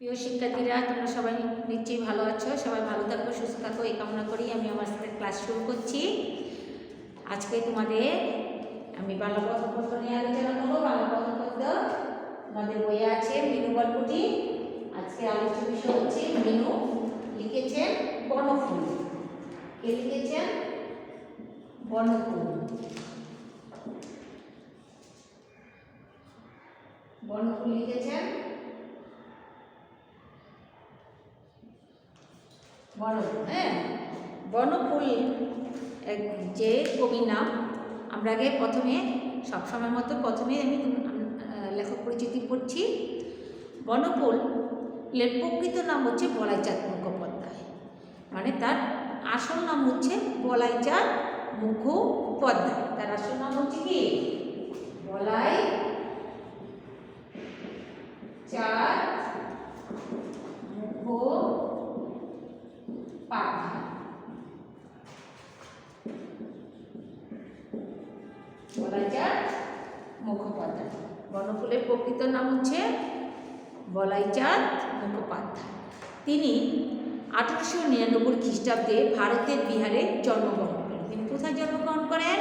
প্রিয় শিক্ষার্থীরা, তোমরা সবাই নিশ্চয়ই ভালো আছো। সবাই ভালো থাকো, সুস্থ থাকো, এই কামনা করি আমি আমার সাথে ক্লাস শুরু করছি। আজকে তোমাদের আমি বাংলা প্রথম পত্র নিয়ে আলোচনা করবো। বাংলা প্রথম পত্র আমাদের বইয়ে আছে মিনু গল্পটি। আজকে আলোচ্য বিষয় হচ্ছে মিনু। লিখেছেন বনফুল। কে লিখেছেন? বনফুল। বনফুল লিখেছেন বনফুল। হ্যাঁ, বনফুল যে কবির নাম, আমরা আগে প্রথমে সবসময় মতো প্রথমে আমি লেখক পরিচিতি পড়ছি। বনফুল প্রকৃত নাম হচ্ছে বলাইচাঁদ মুখোপাধ্যায়, মানে তার আসল নাম হচ্ছে বলাইচাঁদ মুখোপাধ্যায়। তার আসল নাম হচ্ছে কি? বলাইচাঁদ মুখোপাধ্যায়। বলাইচাঁদ মুখোপাধ্যায়। বনফুলের প্রকৃত নাম হচ্ছে বলাইচাঁদ মুখোপাধ্যায়। তিনি 1899 খ্রিস্টাব্দে ভারতের বিহারে জন্মগ্রহণ করেন। তিনি কোথায় জন্মগ্রহণ করেন?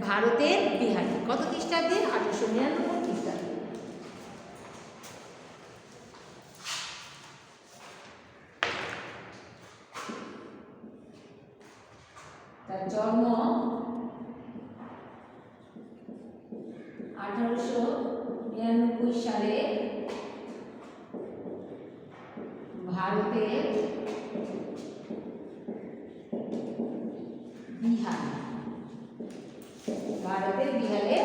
ভারতের বিহারে। কত খ্রিস্টাব্দে? 1899 খ্রিস্টাব্দে। তার জন্ম 1899 সালে ভারতের বিহারে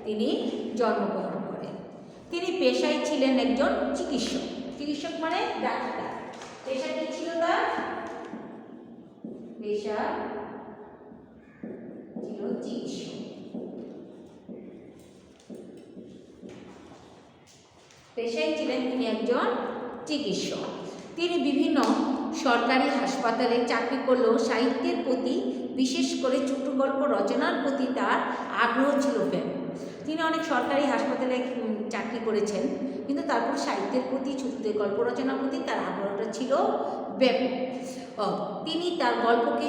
তিনি জন্মগ্রহণ করেন। তিনি পেশায় ছিলেন একজন চিকিৎসক। চিকিৎসক মানে ডাক্তার। পেশা কি ছিল তার? পেশা ছিল চিকিৎসক। পেশায় ছিলেন তিনি একজন চিকিৎসক। তিনি বিভিন্ন সরকারি হাসপাতালে চাকরি করলেও সাহিত্যের প্রতি, বিশেষ করে ছোট গল্প রচনার প্রতি তার আগ্রহ ছিল ব্যাপক। তিনি অনেক সরকারি হাসপাতালে চাকরি করেছেন, কিন্তু তারপর সাহিত্যের প্রতি, ছোট গল্প রচনার প্রতি তার আগ্রহটা ছিল ব্যাপক। তিনি তার গল্পকে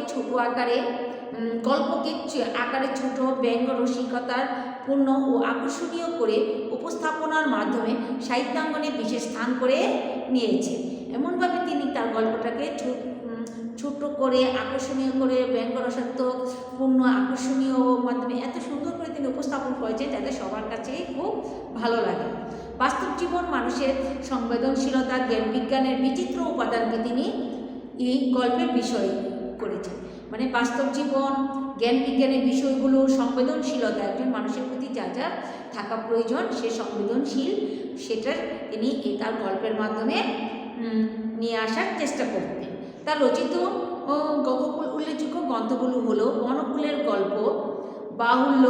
আকারে ছোট, ব্যঙ্গ রসিকতার পূর্ণ ও আকর্ষণীয় করে উপস্থাপনার মাধ্যমে সাহিত্যাঙ্গনে বিশেষ স্থান করে নিয়েছে। এমনভাবে তিনি তার গল্পটাকে ছোট করে, আকর্ষণীয় করে, ব্যঙ্গ রসাত্মক পূর্ণ আকর্ষণীয় মাধ্যমে এত সুন্দর করে তিনি উপস্থাপন করেছেন যাতে সবার কাছেই খুব ভালো লাগে। বাস্তব জীবন, মানুষের সংবেদনশীলতা, জ্ঞান বিজ্ঞানের বিচিত্র উপাদানকে তিনি এই গল্পের বিষয় করেছেন। মানে বাস্তব জীবন, জ্ঞান বিজ্ঞানের বিষয়গুলো, সংবেদনশীলতা, একজন মানুষের প্রতি যা যা থাকা প্রয়োজন সে সংবেদনশীল, সেটা তিনি তার গল্পের মাধ্যমে নিয়ে আসার চেষ্টা করতেন। তার রচিত উল্লেখযোগ্য গ্রন্থগুলো হলো বনফুলের গল্প, বাহুল্য,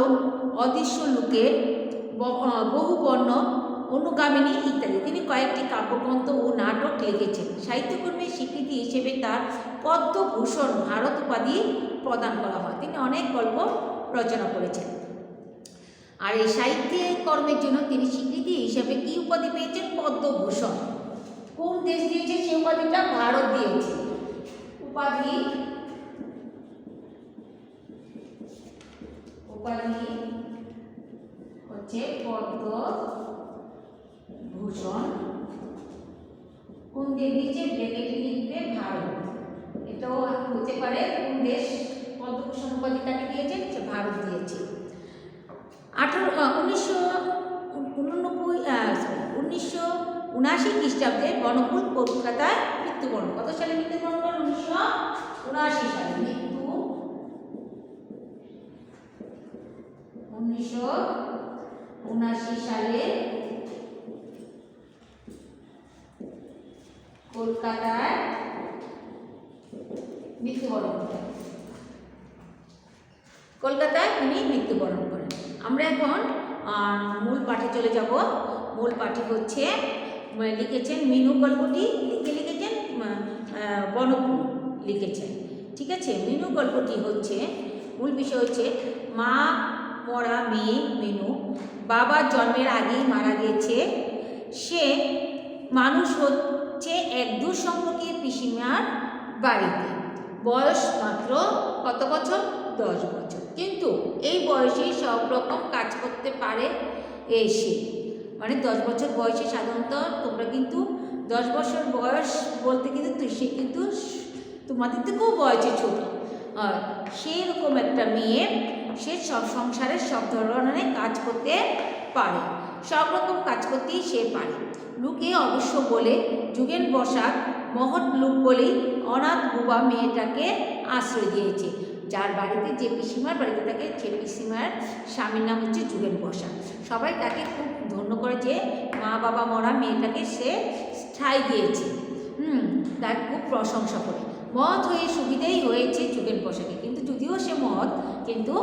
অদৃশ্য লোকে, বহুবর্ণ, অনুগামিনী ইত্যাদি। তিনি কয়েকটি কাব্যগ্রন্থ ও নাটক লিখেছেন। সাহিত্যকর্মীর স্বীকৃতি হিসেবে তার পদ্মভূষণ ভারত উপাধি প্রদান করা হয়। তিনি অনেক গল্প রচনা করেছেন। আর এই সাহিত্যিক কর্মের জন্য তিনি স্বীকৃতি হিসেবে কি উপাধি পেয়েছেন? পদ্মভূষণ। কোন দেশ দিয়েছে সেই উপাধিটা? ভারত দিয়েছে। উপাধি হচ্ছে পদ্মভূষণ। কোন দেশ দিয়েছে? ব্র্যাকেটে লিখবে ভারত। এটাও হতে পারে কোন দেশ পদ্মভূষণ উপাধিটাকে দিয়েছে? ভারত দিয়েছে। 1979 খ্রিস্টাব্দে বনফুল কলকাতায় মৃত্যুবরণ। কত সালে মৃত্যুবরণ করেন? 1979 সালে। 1979 সালে কলকাতায় মৃত্যুবরণ করেন। কলকাতায় উনি মৃত্যুবরণ করেন। আমরা এখন মূল পাঠে চলে যাব। মূল পাঠে হচ্ছে লিখেছেন মিনু গল্পটি। লিখেছেন বনফুল লিখেছেন। ঠিক আছে, মিনু গল্পটি হচ্ছে মূল বিষয় হচ্ছে মা মরা মেয়ে মিনু বাবার জন্মের আগেই মারা গেছে। সে মানুষ হচ্ছে এক দূর সম্পর্কের পিসিমার বাড়িতে। বয়স মাত্র কত বছর? 10 বছর। কিন্তু এই বয়সেই সব রকম কাজ করতে পারে সে। মানে 10 বছর বয়সে সাধারণত তোমরা কিন্তু 10 বছর বয়স বলতে কিন্তু সে কিন্তু তোমাদের থেকেও বয়সে ছোট। আর সেই রকম একটা মেয়ে, সে সব সংসারের সব ধরনের কাজ করতে পারে, সব রকম কাজ করতেই সে পারে। লোকে অবশ্য বলে যুগেন বসাক মহৎ লোক বলেই অনাথ বুবা মেয়েটাকে আশ্রয় দিয়েছে। যার বাড়িতে, যে পিসিমার বাড়িতে থাকে, যে পিসিমার স্বামীর নাম হচ্ছে যুগেন বসাক। সবাই তাকে খুব ধন্য করে যে মা বাবা মরা মেয়েটাকে সে ঠাঁই দিয়েছে। তার খুব প্রশংসা করে। মহৎ হয়ে সুবিধেই হয়েছে যুগেন বসাকে। কিন্তু যদিও সে মহৎ, কিন্তু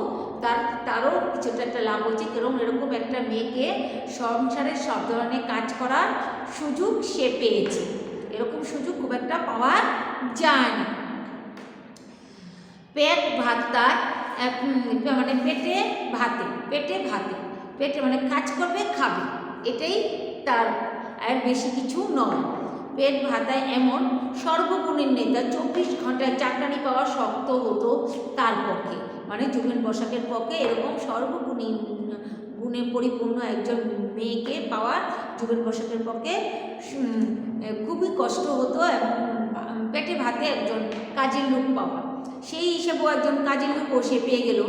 তারও কিছুটা একটা লাভ হয়েছে। কারণ এরকম একটা মেয়েকে সংসারের সব ধরনের কাজ করার সুযোগ সে পেয়েছে। এরকম সুযোগ খুব একটা পাওয়া যায় না। পেট ভাতায় মানে পেটে ভাতে মানে কাজ করবে, খাবে, এটাই তার, আর বেশি কিছু নয়। পেট ভাতায় এমন সর্বগুণের নেতা 24 ঘন্টায় চাকরানি পাওয়া শক্ত হতো তার পক্ষে। মানে যুগেন বসাকের পক্ষে এরকম গুণে পরিপূর্ণ একজন মেয়েকে পাওয়া যুগেন বসাকের পক্ষে খুবই কষ্ট হতো। এবং পেটে ভাতে একজন কাজের লোক পাওয়া, সেই হিসেবেও একজন কাজের লোকও সে পেয়ে গেল।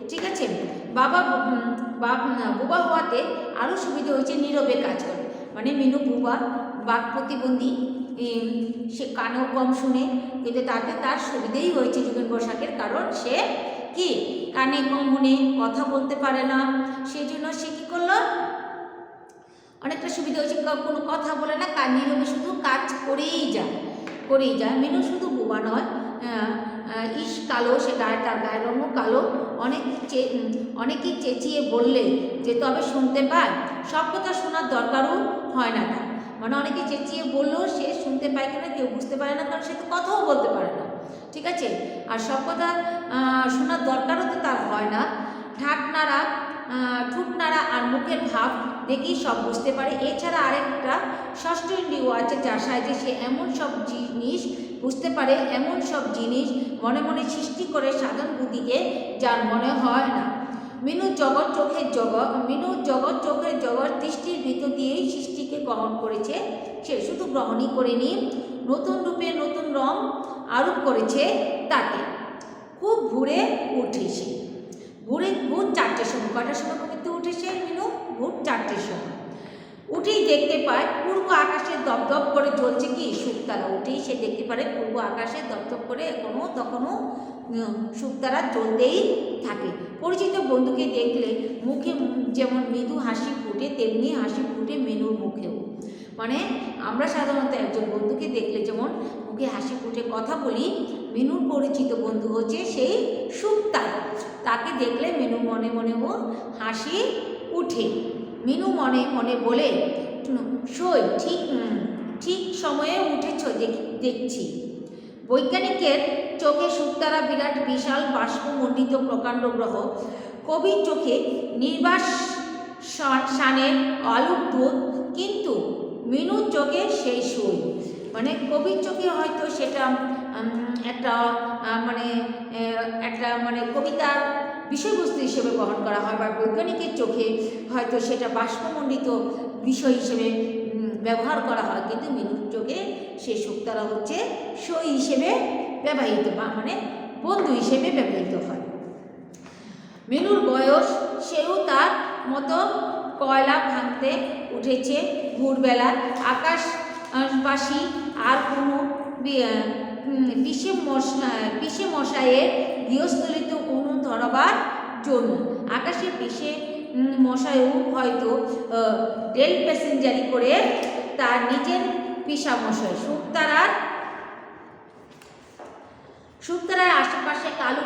ঠিক আছে, বুবা হওয়াতে আরও সুবিধা হয়েছে, নীরবে কাজ করে। মানে মিনু বুবা, বাক প্রতিবন্ধী, সে কানেও কম শুনে, কিন্তু তাতে তার সুবিধেই হয়েছে যুগেন বসাকের। কারণ সে কি কানে কম শুনে, কথা বলতে পারে না, সেই জন্য সে কী করলো, অনেকটা সুবিধা হয়েছে। কোনো কথা বলে না, নীরবে শুধু কাজ করেই যায়। মিনু শুধু বুবা নয়, কালো, সে তার গায়ের রঙও কালো। অনেকেই চেঁচিয়ে বললে যে তবে শুনতে পায়, সব কথা শোনার দরকারও হয় না তার। মানে অনেকে চেঁচিয়ে বললেও সে শুনতে পায় কিনা কেউ বুঝতে পারে না, কারণ সে তো কথাও বলতে পারে না। ঠিক আছে, আর সব কথা শোনার দরকারও তো তার হয় না। ঠুট নাড়া আর মুখের ভাব দেখেই সব বুঝতে পারে। এছাড়া আরেকটা ষষ্ঠ ইন্দ্রিয় আছে, যার সাহায্যে সে এমন সব জিনিস বুঝতে পারে, এমন সব জিনিস মনে মনে সৃষ্টি করে সাধারণ বুদ্ধিকে, যার মনে হয় না। মিনু জগৎ চোখের জগৎ দৃষ্টির ভিতর দিয়েই সৃষ্টিকে গ্রহণ করেছে। সে শুধু গ্রহণই করেনি, নতুন রূপে নতুন রং আরোপ করেছে তাকে। খুব ভোরে উঠেছে, ভোর 4টের সময়। কটার সময় ঘুমিতে উঠেছে মিনু? ভোর 4টের সময়। উঠেই দেখতে পায় পূর্ব আকাশে দপদপ করে জ্বলছে কি শুকতারা। উঠেই সে দেখতে পারে পূর্ব আকাশে দপদপ করে তখনও শুকতারা জ্বলতেই থাকে। পরিচিত বন্ধুকে দেখলে মুখে যেমন মৃদু হাসি ফুটে, তেমনি হাসি ফুটে মিনুর মুখেও। মানে আমরা সাধারণত একজন বন্ধুকে দেখলে যেমন মুখে হাসি ফুটে কথা বলি, মিনুর পরিচিত বন্ধু হচ্ছে সেই শুকতারা। তাকে দেখলে মিনু মনে মনেও হাসি উঠে। মিনু মনে মনে বলে, সই ঠিক সময়ে উঠেছ দেখছি। বৈজ্ঞানিকের চোখে শুকতারা বিরাট বিশাল বাষ্পমণ্ডিত প্রকাণ্ড গ্রহ, কবির চোখে নির্বাসানের আলোক দূত, কিন্তু মিনুর চোখে সেই সই। মানে কবির চোখে হয়তো সেটা একটা কবিতার বিষয়বস্তু হিসেবে গ্রহণ করা হয়, বা বৈজ্ঞানিকের চোখে হয়তো সেটা বাষ্পমণ্ডিত বিষয় হিসেবে ব্যবহার করা হয়, কিন্তু মিনুর চোখে সে শুকতারা হচ্ছে সই হিসেবে ব্যবহৃত, মানে বন্ধু হিসেবে ব্যবহৃত হয়। মিনুর বয়স, সেও তার মতো কয়লা ভাঙতে উঠেছে ভোরবেলা। আকাশবাসী আর কোনো পিসে মশাইয়ের গৃহস্থলিত উনুন ধরাবার জন্য। আকাশে পিসে মশাইও হয়তো রেল প্যাসেঞ্জারি করে তার নিজের পিসা মশাই শুকতারার আশেপাশে কালো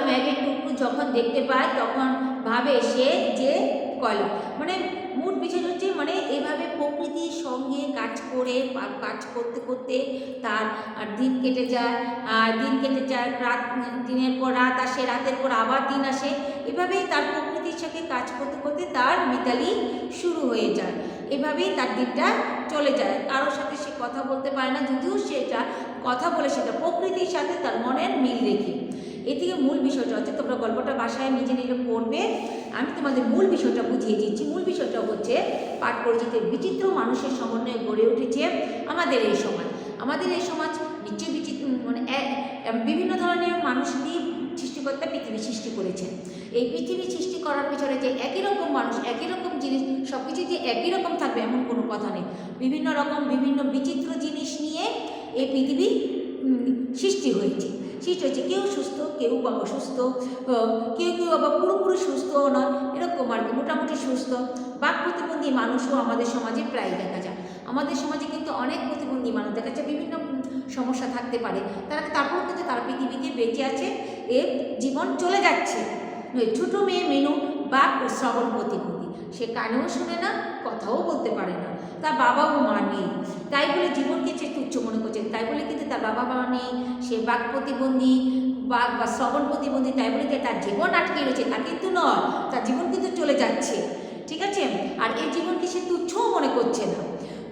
মেঘের টুকরো যখন দেখতে পায়, তখন ভাবে সে যে কয়লা। মানে মোট বিষয় হচ্ছে, মানে এইভাবে প্রকৃতির সঙ্গে কাজ করতে করতে তার দিন কেটে যায়, দিনের পর রাত আসে, রাতের পর আবার দিন আসে। এভাবেই তার প্রকৃতির প্রকৃতির সাথে কাজ করতে করতে তার মিতালি শুরু হয়ে যায়। এভাবেই তার দিনটা চলে যায়। কারোর সাথে সে কথা বলতে পারে না, যদিও সেটা কথা বলে সেটা প্রকৃতির সাথে তার মনের মিল রেখে। এ থেকে মূল বিষয়টা হচ্ছে, তোমরা গল্পটা বাসায় নিজে নিজে পড়বে, আমি তোমাদের মূল বিষয়টা বুঝিয়ে দিচ্ছি। মূল বিষয়টা হচ্ছে পাঠ পরিচিতের বিচিত্র মানুষের সমন্বয়ে গড়ে উঠেছে আমাদের এই সমাজ। আমাদের এই সমাজ নিশ্চয়ই বিচিত্র, মানে বিভিন্ন ধরনের মানুষ নিয়ে সৃষ্টিকর্তা পৃথিবী সৃষ্টি করেছেন। এই পৃথিবী সৃষ্টি করার পিছনে যে একই রকম মানুষ, একই রকম জিনিস, সব কিছু যে একই রকম থাকবে এমন কোনো কথা নেই। বিভিন্ন রকম বিভিন্ন বিচিত্র জিনিস নিয়ে এই পৃথিবী সৃষ্টি হয়েছে। কেউ সুস্থ, কেউ বা অসুস্থ, কেউ কেউ আবার পুরোপুরি সুস্থও নয়, এরকম আর কি, মোটামুটি সুস্থ। বাক প্রতিবন্ধী মানুষও আমাদের সমাজে প্রায় দেখা যায়। আমাদের সমাজে কিন্তু অনেক প্রতিবন্ধী মানুষ দেখা যায়, বিভিন্ন সমস্যা থাকতে পারে, তারপর কিন্তু তারা পৃথিবীতে বেঁচে আছে, এ জীবন চলে যাচ্ছে। ছোট মেয়ে মেনু বাক ও শ্রবণ প্রতিবন্ধী, সে কানেও শোনে না, কথাও বলতে পারে না, তার বাবা ও মা নেই, তাই বলে জীবনকে সে তুচ্ছ মনে করছে। তাই বলে কিন্তু তার বাবা মা নেই, সে বাক প্রতিবন্ধী বা শ্রবণ প্রতিবন্ধী, তাই বলে যে তার জীবন আটকে রয়েছে তা কিন্তু নয়, তার জীবন কিন্তু চলে যাচ্ছে, ঠিক আছে। আর এই জীবনকে সে তুচ্ছও মনে করছে না।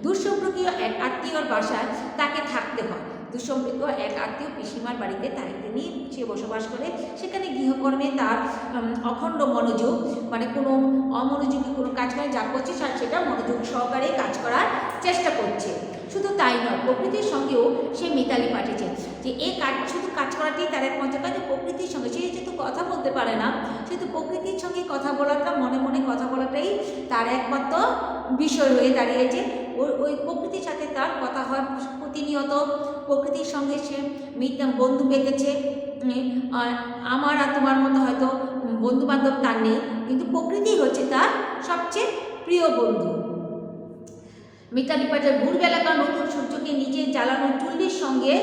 দুঃসম্পর্কীয় এক আত্মীয়র বাসায় তাকে থাকতে হয়। দুঃসম্পর্কীয় এক আত্মীয় পিসিমার বাড়িতে তিনি সে বসবাস করে। সেখানে গৃহকর্মে তার অখণ্ড মনোযোগ, মানে কোনো অমনোযোগী কোনো কাজ করে, যা করছে সেটা মনোযোগ সহকারে কাজ করার চেষ্টা করছে। শুধু তাই নয়, প্রকৃতির সঙ্গেও সে মিতালি পাঠিয়েছে, যে এই কাজ শুধু কাজ করাটাই তার একমাত্র কাজ। প্রকৃতির সঙ্গে সে যেহেতু কথা বলতে পারে না, সেহেতু প্রকৃতির সঙ্গে কথা বলাটা, মনে মনে কথা বলাটাই তার একমাত্র বিষয় হয়ে দাঁড়িয়েছে। ওই প্রকৃতির সাথে তার কথা হয় প্রতিনিয়ত। প্রকৃতির সঙ্গে সে বন্ধু পেতেছে। আমার আর তোমার মতো হয়তো বন্ধু বান্ধব তার নেই, কিন্তু প্রকৃতি হচ্ছে তার সবচেয়ে প্রিয় বন্ধু। মিতালি পাঠের ভোরবেলাকার নতুন সূর্যকে নিজে জ্বালানো চুল্লির সঙ্গে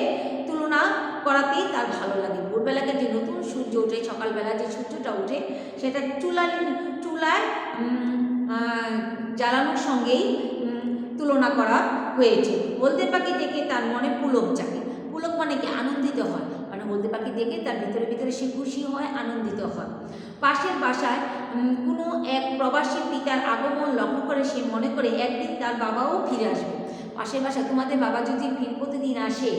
তুলনা করাতেই তার ভালো লাগে। ভোরবেলাকে যে নতুন সূর্য ওঠে, সকালবেলা যে সূর্যটা ওঠে, সেটা চুলায় জ্বালানোর সঙ্গেই তুলনা করা হয়েছে। হলদে পাখি দেখে তার মনে পুলক জাগে। পুলক মানে কি? আনন্দিত হয়, মানে হলদে পাখি দেখে তার ভিতরে ভিতরে সে খুশি হয়, আনন্দিত হয়। পাশের বাসায় কোনো এক প্রবাসী পিতার আগমন লক্ষ্য করে সে মনে করে একদিন তার বাবাও ফিরে আসবে। পাশের বাসায় তোমাদের বাবা যদি প্রতিদিন আসে,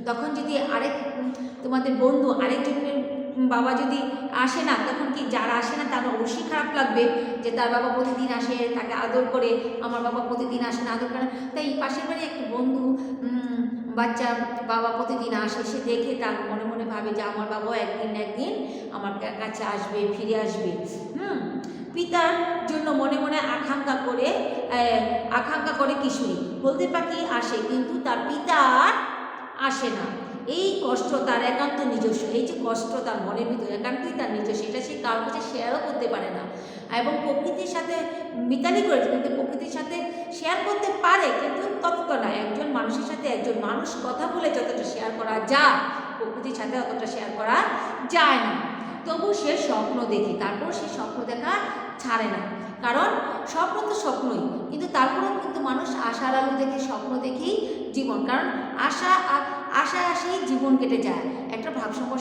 তখন যদি তোমাদের বন্ধু আরেকজনের বাবা যদি আসে না, তখন কি যারা আসে না তার অবশ্যই খারাপ লাগবে, যে তার বাবা প্রতিদিন আসে, তাকে আদর করে, আমার বাবা প্রতিদিন আসে না, আদর করে। তাই পাশের বাড়ি একটা বন্ধু বাচ্চা বাবা প্রতিদিন আসে, সে দেখে তার মনে মনে ভাবে যে আমার বাবাও একদিন না একদিন আমার কাছে আসবে, ফিরে আসবে। পিতার জন্য মনে মনে আকাঙ্ক্ষা করে কিশোরী। হলদে পাখি আসে, কিন্তু তার পিতা আর আসে না। এই কষ্ট তার একান্ত নিজস্ব। এই যে কষ্ট তার মনের ভিতরে একান্তই তার নিজস্ব, সেটা সে কারোর কাছে শেয়ারও করতে পারে না। এবং প্রকৃতির সাথে মিতালি করেছে, কিন্তু প্রকৃতির সাথে শেয়ার করতে পারে, কিন্তু ততটা না। একজন মানুষের সাথে একজন মানুষ কথা বলে যতটা শেয়ার করা যায়, প্রকৃতির সাথে অতটা শেয়ার করা যায় না। তবু সে স্বপ্ন দেখে, তারপর সে স্বপ্ন দেখা ছাড়ে না, কারণ স্বপ্ন তো স্বপ্নই, কিন্তু তারপরেও কিন্তু মানুষ আশার আলো দেখে, স্বপ্ন দেখেই জীবন, কারণ আশায় জীবন কেটে যায়। একটা ভাবসাম্য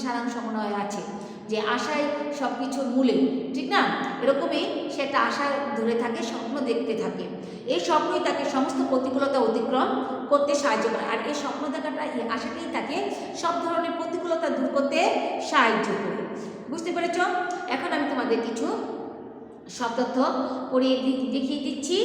সারাংশ মনে হয় আছে, যে আশায় সব কিছুর মূলে, ঠিক না? এরকমই সে একটা আশা ধরে থাকে, স্বপ্ন দেখতে থাকে। এই স্বপ্নই তাকে সমস্ত প্রতিকূলতা অতিক্রম করতে সাহায্য করে। আর এই স্বপ্ন দেখাটা, এই আশাটাই তাকে সব ধরনের প্রতিকূলতা দূর করতে সাহায্য করে। বুঝতে পেরেছ? এখন আমি তোমাদের কিছু শব্দার্থ পড়িয়ে দেখিয়ে দিচ্ছি।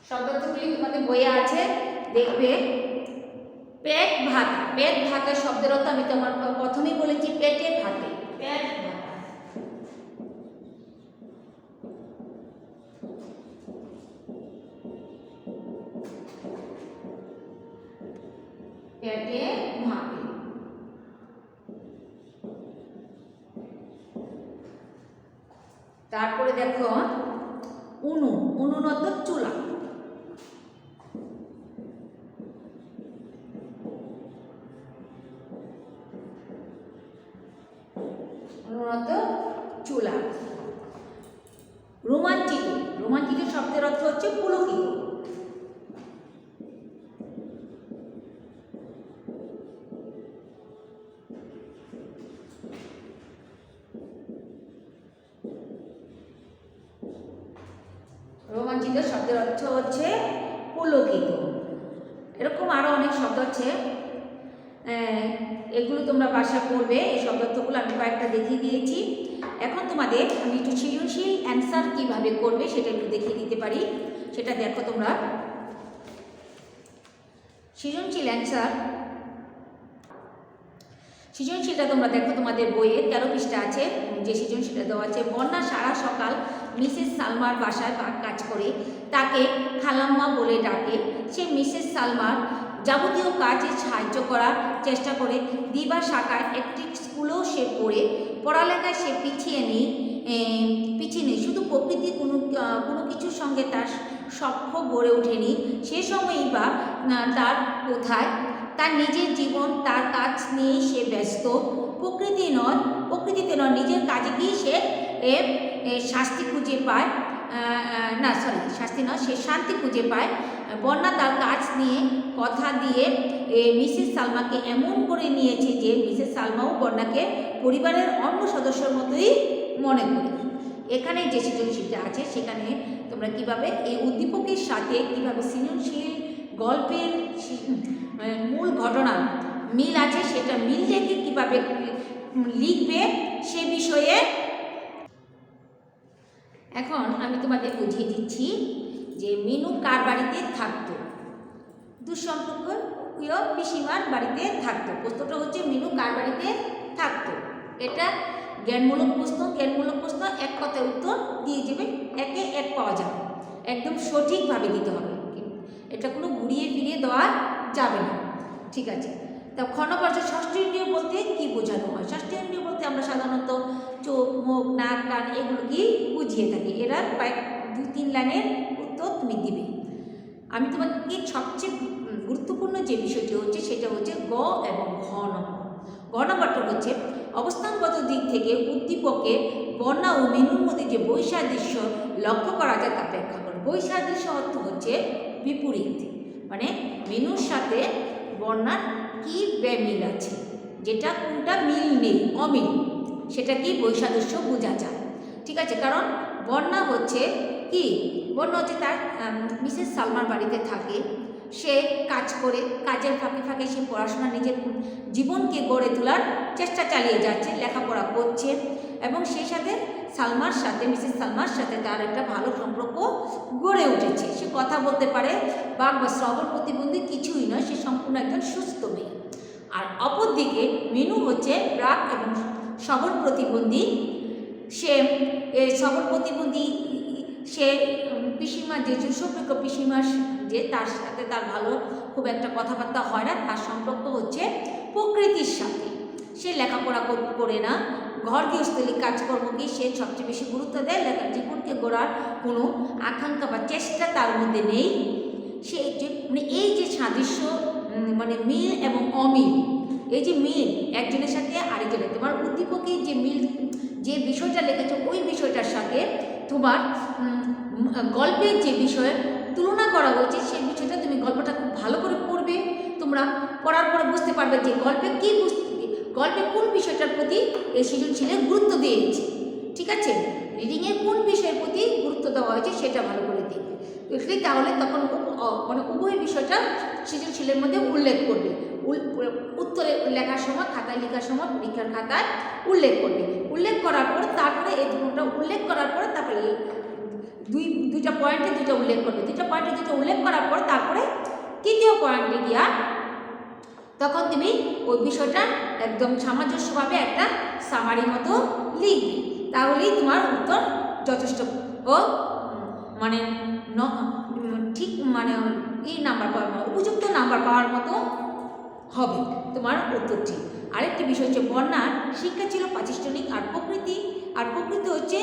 শব্দার্থগুলি তোমাদের বইয়ে আছে, দেখবে। পেট ভাতা। পেট ভাতা শব্দের অর্থ আমি তোমার প্রথমেই বলেছি, পেটে ভাতে, পেট ভাতা। পেটে ভাতে। তারপরে দেখো উনুন। উনুন অর্থ চুলা। অনুন্নত চুলা। রোমাঞ্চিত, রোমাঞ্চিত শব্দের অর্থ হচ্ছে পুলকিত। রোমাঞ্চিত শব্দের অর্থ হচ্ছে পুলকিত। এরকম আরও অনেক শব্দ আছে, এগুলো তোমরা বাসায় পড়বে। এই শব্দার্থগুলো আমি কয়েকটা দেখিয়ে দিয়েছি। এখন তোমাদের আমি একটু সৃজনশীল অ্যান্সার কীভাবে করবে সেটা একটু দেখিয়ে দিতে পারি, সেটা দেখো তোমরা। সৃজনশীল অ্যান্সার, সৃজনশীলটা তোমরা দেখো তোমাদের বইয়ে 13 পৃষ্ঠা আছে, যে সৃজনশীলটা দেওয়া আছে। বন্যা সারা সকাল মিসেস সালমার বাসায় কাজ করে, তাকে খালাম্মা বলে ডাকে। সে মিসেস সালমার যাবতীয় কাজে সাহায্য করার চেষ্টা করে। দিবা শাখায় একটি স্কুলেও সে পড়ে, পড়ালেখায় সে পিছিয়ে নেই। শুধু প্রকৃতি কোনো কিছুর সঙ্গে তার সখ্য গড়ে ওঠেনি। সে সময়ই বা তার কোথায়, তার নিজের জীবন, তার কাজ নিয়েই সে ব্যস্ত। প্রকৃতিতে নয় নিজের কাজেকেই সে শাস্তি খুঁজে পায়, শাস্তি নয়, সে শান্তি খুঁজে পায়। বন্যা তার কাজ নিয়ে কথা দিয়ে মিসেস সালমাকে এমন করে নিয়েছে যে মিসেস সালমাও বন্যাকে পরিবারের অন্য সদস্যের মতোই মনে করে। এখানে যে সৃজনশীলটা আছে সেখানে তোমরা কিভাবে এই উদ্দীপকের সাথে কিভাবে সৃজনশীল গল্পের মূল ঘটনা মিল আছে সেটা মিল রেখে কীভাবে লিখবে সে বিষয়ে এখন আমি তোমাদের বুঝিয়ে দিচ্ছি। যে মিনু কার বাড়িতে থাকতো? দুঃসম্পর্কীয় পিসিমার বাড়িতে থাকতো। প্রশ্নটা হচ্ছে মিনু কার বাড়িতে থাকতো। এটা জ্ঞানমূলক প্রশ্ন। জ্ঞানমূলক প্রশ্ন এক কথায় উত্তর দিয়ে যাবে, একে এক পাওয়া যাবে, একদম সঠিকভাবে দিতে হবে, এটা কোনো ঘুরিয়ে ফিরিয়ে দেওয়া যাবে না। ঠিক আছে, তা ক্ষণপর্যায়ে ষষ্ঠ ইন্দ্রিয় বলতে কি বোঝানো হয়? ষষ্ঠ ইন্দ্রিয় বলতে আমরা সাধারণত চোখ, মুখ, নাক, কান এগুলো কি বুঝিয়ে থাকি। এরা প্রায় 2-3 লাইনের উত্তর তুমি দিবে। আমি তোমাকে সবচেয়ে গুরুত্বপূর্ণ যে বিষয়টি হচ্ছে সেটা হচ্ছে গ এবং ঘ নম্বর। গ নম্বরটা হচ্ছে অবস্থানগত দিক থেকে উদ্দীপকে বন্যা ও মিনুর মধ্যে যে বৈসাদৃশ্য লক্ষ্য করা যায় তা ব্যাখ্যা করে। বৈসাদৃশ্য অর্থ হচ্ছে বিপরীত, মানে মিনুর সাথে বন্যার কি মিল আছে, যেটা কোনটা মিল নেই, অমিল, সেটা কি বৈসাদৃশ্য বোঝা যায়। ঠিক আছে, কারণ বন্যা হচ্ছে কি, বন্যা হচ্ছে তার মিসেস সালমার বাড়িতে থাকে, সে কাজ করে, কাজের ফাঁকে ফাঁকে সে পড়াশোনা, নিজের জীবনকে গড়ে তোলার চেষ্টা চালিয়ে যাচ্ছে, লেখাপড়া করছে এবং সেই সাথে সালমার সাথে, মিসেস সালমার সাথে তার একটা ভালো সম্পর্ক গড়ে উঠেছে। সে কথা বলতে পারে, বাক বা শ্রবণ প্রতিবন্ধী কিছুই নয়, সে সম্পূর্ণ একজন সুস্থ মেয়ে। আর অপরদিকে মিনু হচ্ছে ব্রাক এবং শ্রবণ প্রতিবন্ধী। সে শ্রবণ প্রতিবন্ধী, সে পিসিমা যে দুঃসম্পর্ক পিসিমা যে তার সাথে তার ভালো খুব একটা কথাবার্তা হয় না, তার সম্পর্ক হচ্ছে প্রকৃতির সাথে। সে লেখাপড়া করে না, ঘর গৃহস্থলী কাজকর্মকে সে সবচেয়ে বেশি গুরুত্ব দেয়, জীবনকে গড়ার কোনো আকাঙ্ক্ষা বা চেষ্টা তার মধ্যে নেই। সে মানে এই যে সাদৃশ্য, মানে মিল এবং অমিল, এই যে মিল একজনের সাথে আরেকজনের, তোমার উদ্দীপকে যে মিল, যে বিষয়টা লিখেছো ওই বিষয়টার সাথে তোমার গল্পের যে বিষয়ে তুলনা করা হয়েছে সেই বিষয়টা তুমি গল্পটা খুব ভালো করে পড়বে। তোমরা পড়ার পরে বুঝতে পারবে যে গল্পে কী গল্পে কোন বিষয়টার প্রতি এই সৃজনশীলের গুরুত্ব দিয়েছে। ঠিক আছে, রিডিংয়ের কোন বিষয়ের প্রতি গুরুত্ব দেওয়া হয়েছে সেটা ভালো করে দেখবে, বুঝলি? তাহলে তখন মানে উভয় বিষয়টা সৃজনশীলের মধ্যে উল্লেখ করবে। উত্তরে লেখার সময়, খাতায় লেখার সময়, পরীক্ষার খাতায় উল্লেখ করবে। উল্লেখ করার পর তারপরে এই দুটোটা উল্লেখ করার পরে তারপরে দুইটা পয়েন্টে দুটো উল্লেখ করবে। দুটো পয়েন্টে দুটো উল্লেখ করার পর তারপরে তৃতীয় পয়েন্টে গিয়া তখন তুমি ওই বিষয়টা একদম সামঞ্জস্যভাবে একটা সামারি মতো লিখবে। তাহলেই তোমার উত্তর যথেষ্ট ও মানে ঠিক মানে নাম্বার পাওয়ার, উপযুক্ত নাম্বার পাওয়ার মতো হবে তোমার উত্তরটি। আরেকটি বিষয় হচ্ছে বন্যার শিক্ষা ছিল প্রাতিষ্ঠানিক, আর প্রকৃতি হচ্ছে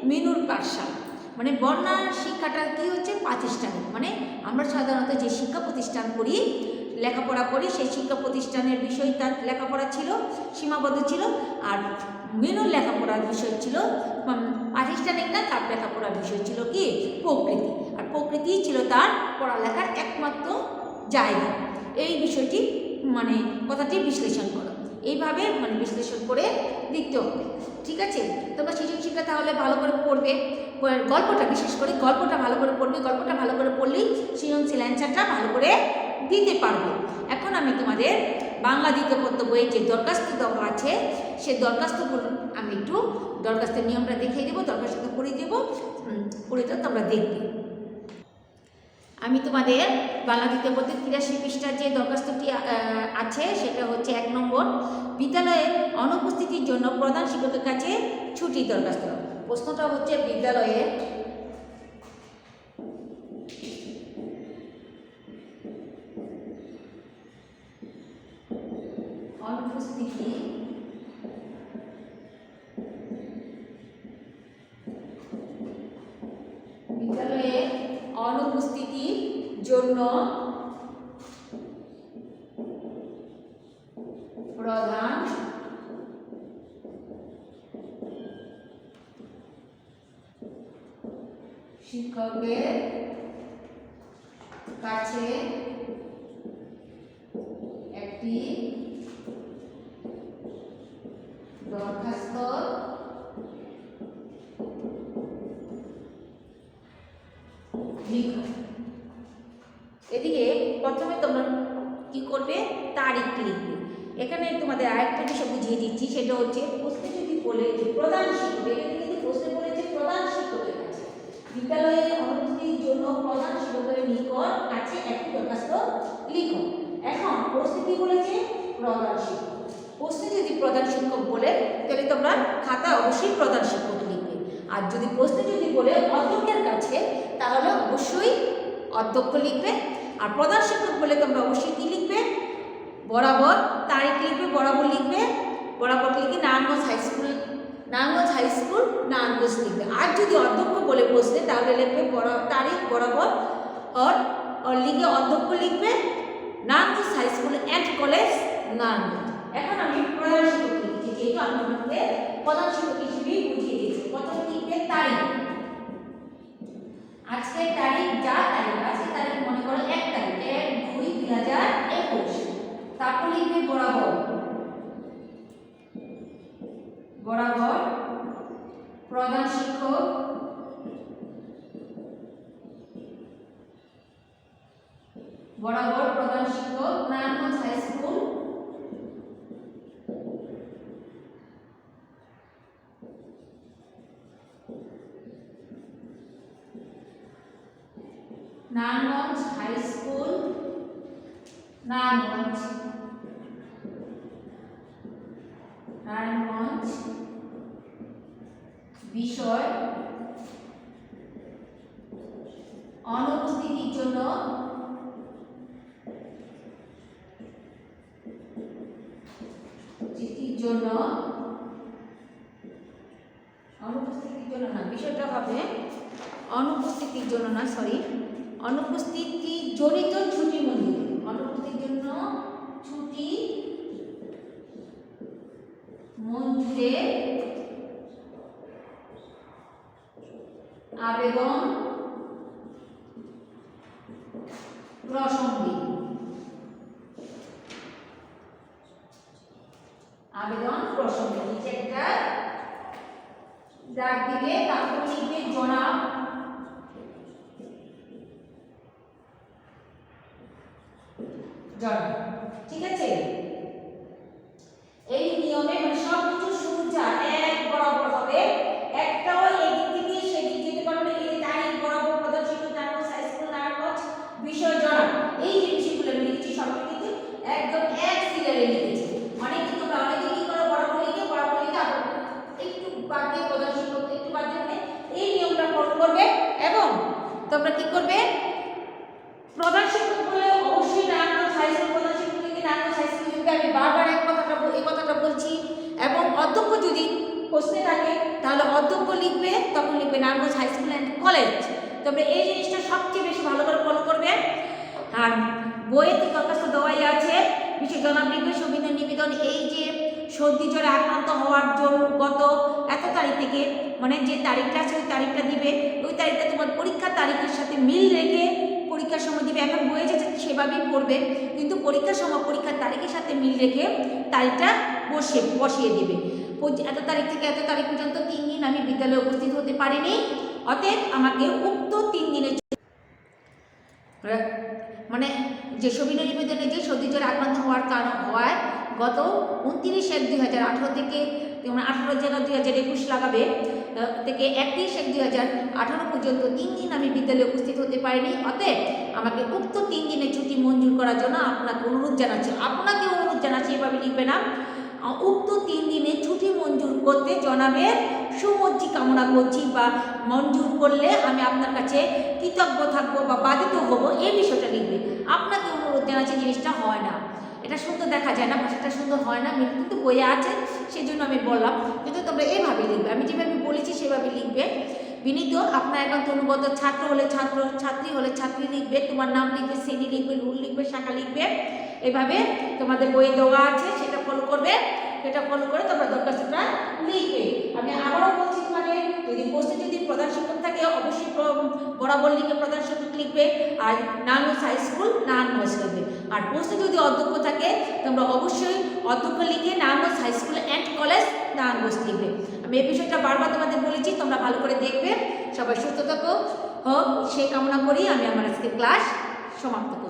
মিনুর পাঠশালা। মানে বন্যার শিক্ষাটা কি হচ্ছে প্রাতিষ্ঠানিক, মানে আমরা সাধারণত যে শিক্ষা প্রতিষ্ঠান করি লেখাপড়া করি, সেই শিক্ষা প্রতিষ্ঠানের বিষয় তার লেখাপড়া ছিল, সীমাবদ্ধ ছিল। আর মেনুর লেখাপড়ার বিষয় ছিল প্রাতিষ্ঠানিক না, তার লেখাপড়ার বিষয় ছিল কি প্রকৃতি। আর প্রকৃতিই ছিল তার পড়ালেখার একমাত্র জায়গা। এই বিষয়টি মানে কথাটি বিশ্লেষণ করো, এইভাবে মানে বিশ্লেষণ করে লিখতে হবে। ঠিক আছে, তোমরা সৃজনশীলটা তাহলে ভালো করে পড়বে, গল্পটা বিশেষ করে গল্পটা ভালো করে পড়বে। গল্পটা ভালো করে পড়লেই সৃজনশীল অ্যান্সারটা ভালো করে দিতে পারবে। এখন আমি তোমাদের বাংলা দ্বিতীয় পত্র বইয়ের যে দরখাস্ত দেওয়া আছে, সেই দরখাস্তগুলো আমি একটু দরখাস্তের নিয়মটা দেখিয়ে দেবো, দরখাস্তটা পড়ে দেবো, পড়ে তো তোমরা দেখবে। আমি তোমাদের বাংলা দ্বিতীয় পত্র 83 পৃষ্ঠার যে দরখাস্তটি আছে সেটা হচ্ছে 1 নম্বর, বিদ্যালয়ে অনুপস্থিতির জন্য প্রধান শিক্ষকের কাছে ছুটির দরখাস্ত। প্রশ্নটা হচ্ছে বিদ্যালয়ে অনুপস্থিতি অনুপস্থিতির জন্য প্রধান শিক্ষকের কাছে একটি দরখাস্ত লিখো। এদিকে প্রথমে তোমরা কি করবে, তারিখ লিখবে। এখানে তোমাদের আরেকটা বিষয় বুঝিয়ে দিচ্ছি, সেটা হচ্ছে প্রশ্নে যদি বলে যে প্রধান শিক্ষক, এখানে কিন্তু প্রশ্নে বলেছে প্রধান শিক্ষকের কাছে, বিদ্যালয়ের অনুপস্থিতির জন্য প্রধান শিক্ষকের নিকট কাছে একটি দরখাস্ত লিখো। এখন প্রশ্নে কি বলেছে, প্রধান শিক্ষক। প্রশ্নে যদি প্রধান শিক্ষক বলে তাহলে তোমরা খাতা অবশ্যই প্রধান শিক্ষক লিখবে। আর যদি প্রশ্নে যদি বলে অধ্যক্ষের কাছে, তাহলে অবশ্যই অধ্যক্ষ লিখবে। আর প্রধান শিক্ষক বলে তোমরা অবশ্যই কি লিখবে, বরাবর তারিখ লিখবে, বরাবর লিখবে, বরাবর লিখে Narayanganj high school, Narayanganj high school Narayanganj লিখবে। আর যদি অধ্যক্ষ বলে প্রশ্নে তাহলে লিখবে তারিখ বরাবর और লিখে অধ্যক্ষ লিখবে Narayanganj high school and college Narayanganj. এখন আমি প্রধান শিক্ষক লিখছি, যেহেতু আমি তোমাদের প্রধান শিক্ষক হিসেবে বুঝিয়ে দিয়েছি। প্রথম লিখবে তারিখ, আজকের তারিখ, যা তারিখ আছে তারিখ মনে করো 1 তারিখ 1-2-2021। তারপর লিখবে বরাবর, বরাবর প্রধান শিক্ষক, বরাবর প্রধান শিক্ষক Narayanganj high school, Narayanganj high school Narayanganj, Narayanganj বিষয় অনুপস্থিতির জন্য অনুপস্থিতির জন্য না, বিষয়টা হবে অনুপস্থিতির জন্য না, সরি, অনুপস্থিতি জনিত ছুটি মঞ্জুরি, অনুপস্থিতির জন্য ছুটি মঞ্জুরে আবেদন প্রসঙ্গে, আবেদন প্রসঙ্গে নিচে একটা দাগ দিবে, তারপর লিখবে জনাব জনাব। ঠিক আছে, এই নিয়মে মানে সবকিছু সোজা এক বরাবর হবে, একটাও এদিক থেকে সেদিক যেতে পারবে না। এই তারিখ বরাবর প্রধান শিক্ষক নারায়ণগঞ্জ হাই স্কুল নারায়ণগঞ্জ বিষয় জনাব, এই যে বিষয়গুলো আমি লিখেছি সবটা কিন্তু একদম এক সিরিয়ালে লিখেছি। অনেকে তোমরা অনেকে কি করো, বরাবর লিখে আবার একটু বাদ দিয়ে প্রধান শিক্ষক একটু বাদ দিয়ে এই নিয়মটা ফলো করবে। এবং তোমরা কি করবে, প্রধান শিক্ষক বলে অবশ্যই নারায়ণগঞ্জ হাই স্কুল, প্রধান শিক্ষক লিখে নারায়ণগঞ্জ হাই স্কুল লিখবে। আমি বারবার এই কথাটা বলছি। এবং অধ্যক্ষ যদি প্রশ্নে থাকে তাহলে অধ্যক্ষ লিখবে, তখন লিখবে Narayanganj high school and college. তবে এই জিনিসটা সবচেয়ে বেশি ভালো করে ফলো করবে। আর বইয়েতে দরখাস্ত দেওয়াই আছে। বিশেষ জনাব লিখবে সবিনয় নিবেদন, এই যে সর্দি জ্বরে আক্রান্ত হওয়ার জন্য গত এত তারিখ থেকে, মানে যে তারিখটা আছে ওই তারিখটা দিবে, ওই তারিখটা তোমার পরীক্ষার তারিখের সাথে মিল রেখে পরীক্ষার সময় দিবে। এখন বইয়ে যেটা সেভাবেই পড়বে, কিন্তু পরীক্ষার সময় পরীক্ষার তারিখের সাথে মিল রেখে তারিখটা বসিয়ে দিবে। এত তারিখ থেকে এত তারিখ পর্যন্ত 3 দিন আমি বিদ্যালয়ে উপস্থিত হতে পারিনি, অতএব আমাকে উক্ত 3 দিনের মানে যে সবিনয় নিবেদনে যে সর্দি জ্বরে আক্রান্ত হওয়ার কারণ হওয়ায় গত 29/1/2018 থেকে 18/2/2021 লাগাবে থেকে 31/1/2018 পর্যন্ত 3 দিন আমি বিদ্যালয়ে উপস্থিত হতে পারিনি, অতএব আমাকে উক্ত 3 দিনের ছুটি মঞ্জুর করার জন্য আপনাকে অনুরোধ জানাচ্ছি, এভাবে লিখবে না, উক্ত 3 দিনের ছুটি মঞ্জুর করতে জনাবের সুমর্জি কামনা করছি, বা মঞ্জুর করলে আমি আপনার কাছে কৃতজ্ঞ থাকবো বা বাধিত হব, এই বিষয়টা লিখবে। আপনাকে অনুরোধ জানাচ্ছি, জিনিসটা হয় না, এটা সুন্দর দেখা যায় না, ভাষাটা সুন্দর হয় না, কিন্তু বইয়ে আছে সেই জন্য আমি বললাম। কিন্তু তোমরা এইভাবে লিখবে, আমি যেভাবে বলেছি সেভাবে লিখবে। বিনীত আপনার একান্ত অনুগত, ছাত্র হলে ছাত্র, ছাত্রী হলে ছাত্রী লিখবে, তোমার নাম লিখবে, শ্রেণী লিখবে, রুল লিখবে, শাখা লিখবে, এভাবে তোমাদের বইয়ে দেওয়া আছে, সেটা ফলো করবে। সেটা ফলো করে তোমরা দরখাস্তটা লিখবে। আমি আবারও বলছি, তোমাদের যদি পোস্টে যদি প্রধান শিক্ষক থাকে অবশ্যই বরাবর লিখে প্রধান শিক্ষক লিখবে, আর নারায়ণগঞ্জ হাই স্কুল নারায়ণগঞ্জ লিখবে। আর পোস্টে যদি অধ্যক্ষ থাকে তোমরা অবশ্যই অধ্যক্ষ লিখে Narayanganj high school and college Narayanganj লিখবে। আমি এই বিষয়টা বারবার তোমাদের বলেছি, তোমরা ভালো করে দেখবে। সবাই সুস্থ থাকো হোক সেই কামনা করি আমি আমার আজকে ক্লাস সমাপ্ত করি।